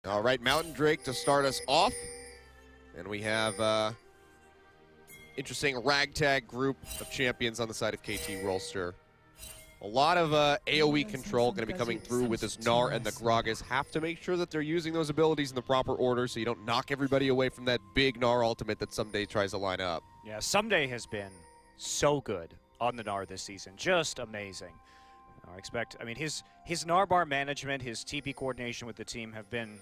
All right, Mountain Drake to start us off. And we have interesting ragtag group of champions on the side of KT Rolster. A lot of AoE control going to be coming through with this Gnar and the Gragas. Have to make sure that they're using those abilities in the proper order so you don't knock everybody away from that big Gnar ultimate that Someday tries to line up. Yeah, Someday has been so good on the Gnar this season. Just amazing. I mean, his Gnar bar management, his TP coordination with the team have been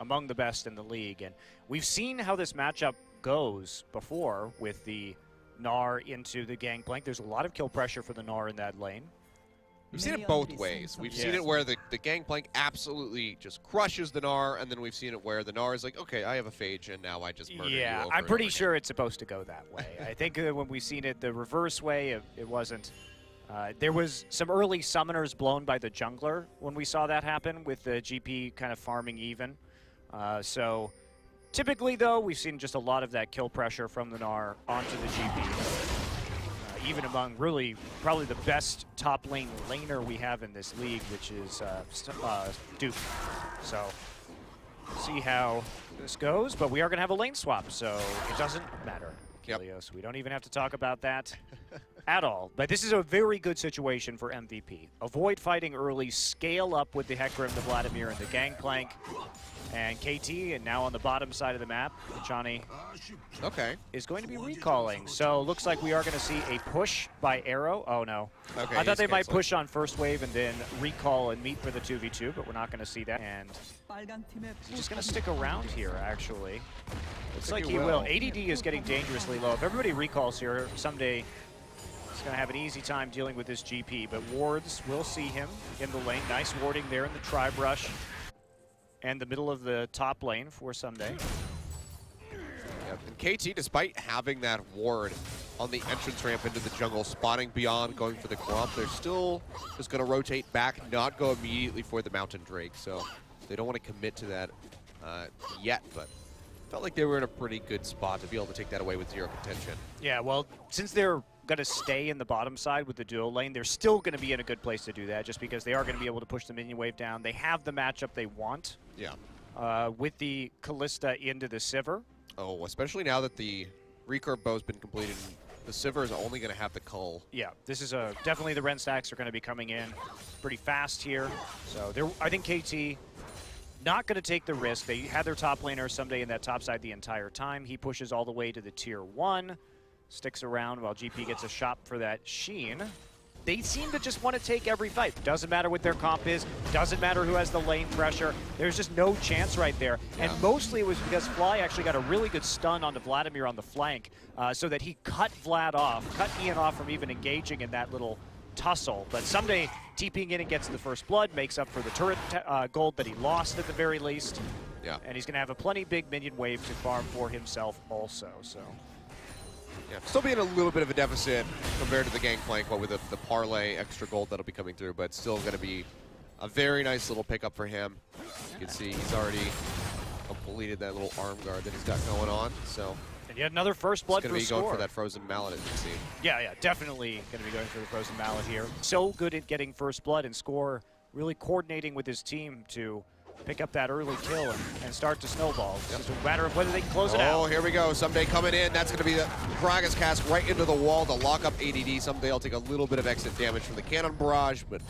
among the best in the league. And we've seen how this matchup goes before with the Gnar into the Gangplank. There's a lot of kill pressure for the Gnar in that lane. We've seen it both ways. We've seen it where the Gangplank absolutely just crushes the Gnar, and then we've seen it where the Gnar is like, okay, I have a Phage, and now I just murder you over I'm pretty and over sure it's supposed to go that way. I think when we've seen it the reverse way, it wasn't. There was some early summoners blown by the jungler when we saw that happen with the GP kind of farming even. So typically, though, we've seen just a lot of that kill pressure from the Gnar onto the GP. Even among really probably the best top lane laner we have in this league, which is Duke. So we'll see how this goes, but we are going to have a lane swap, so it doesn't matter, Kilios. We don't even have to talk about that at all. But this is a very good situation for MVP. Avoid fighting early, scale up with the Hecarim, the Vladimir, and the Gangplank. And KT, and now on the bottom side of the map, Johnny is going to be recalling. So looks like we are going to see a push by Arrow. Oh no. Okay, I thought they might push on first wave and then recall and meet for the 2v2, but we're not going to see that. And he's just going to stick around here, actually. Looks like he will. ADD is getting dangerously low. If everybody recalls here, Someday he's going to have an easy time dealing with this GP, but wards will see him in the lane. Nice warding there in the tri-brush. And the middle of the top lane for Someday. Yep. And KT, despite having that ward on the entrance ramp into the jungle, spotting beyond, going for the clump, they're still just going to rotate back, not go immediately for the Mountain Drake. So they don't want to commit to that yet, but felt like they were in a pretty good spot to be able to take that away with zero contention. Yeah, well, since they're going to stay in the bottom side with the dual lane, they're still going to be in a good place to do that, just because they are going to be able to push the minion wave down. They have the matchup they want. Yeah. With the Callista into the Sivir. Oh, especially now that the recurve bow's been completed, the Sivir is only going to have the cull. Yeah, this is definitely the Ren stacks are going to be coming in pretty fast here. So I think KT not going to take the risk. They had their top laner Someday in that top side the entire time. He pushes all the way to the tier 1. Sticks around while GP gets a shot for that Sheen. They seem to just want to take every fight. Doesn't matter what their comp is. Doesn't matter who has the lane pressure. There's just no chance right there. Yeah. And mostly it was because Fly actually got a really good stun onto Vladimir on the flank so that he cut Vlad off, cut Ian off from even engaging in that little tussle. But Someday TPing in and gets the first blood, makes up for the turret gold that he lost at the very least. Yeah. And he's going to have a plenty big minion wave to farm for himself also. So. Yeah, still being a little bit of a deficit compared to the Gangplank, but with the parlay extra gold that'll be coming through, but still going to be a very nice little pickup for him. You can see he's already completed that little arm guard that he's got going on. So and yet another first blood for going to be going for that frozen mallet, as you can see. Yeah, definitely going to be going for the frozen mallet here. So good at getting first blood and Score really coordinating with his team to pick up that early kill and start to snowball. It's just a matter of whether they can close it out. Oh, here we go. Someday coming in. That's going to be the Gragas cast right into the wall to lock up ADD. Someday will take a little bit of exit damage from the cannon barrage, but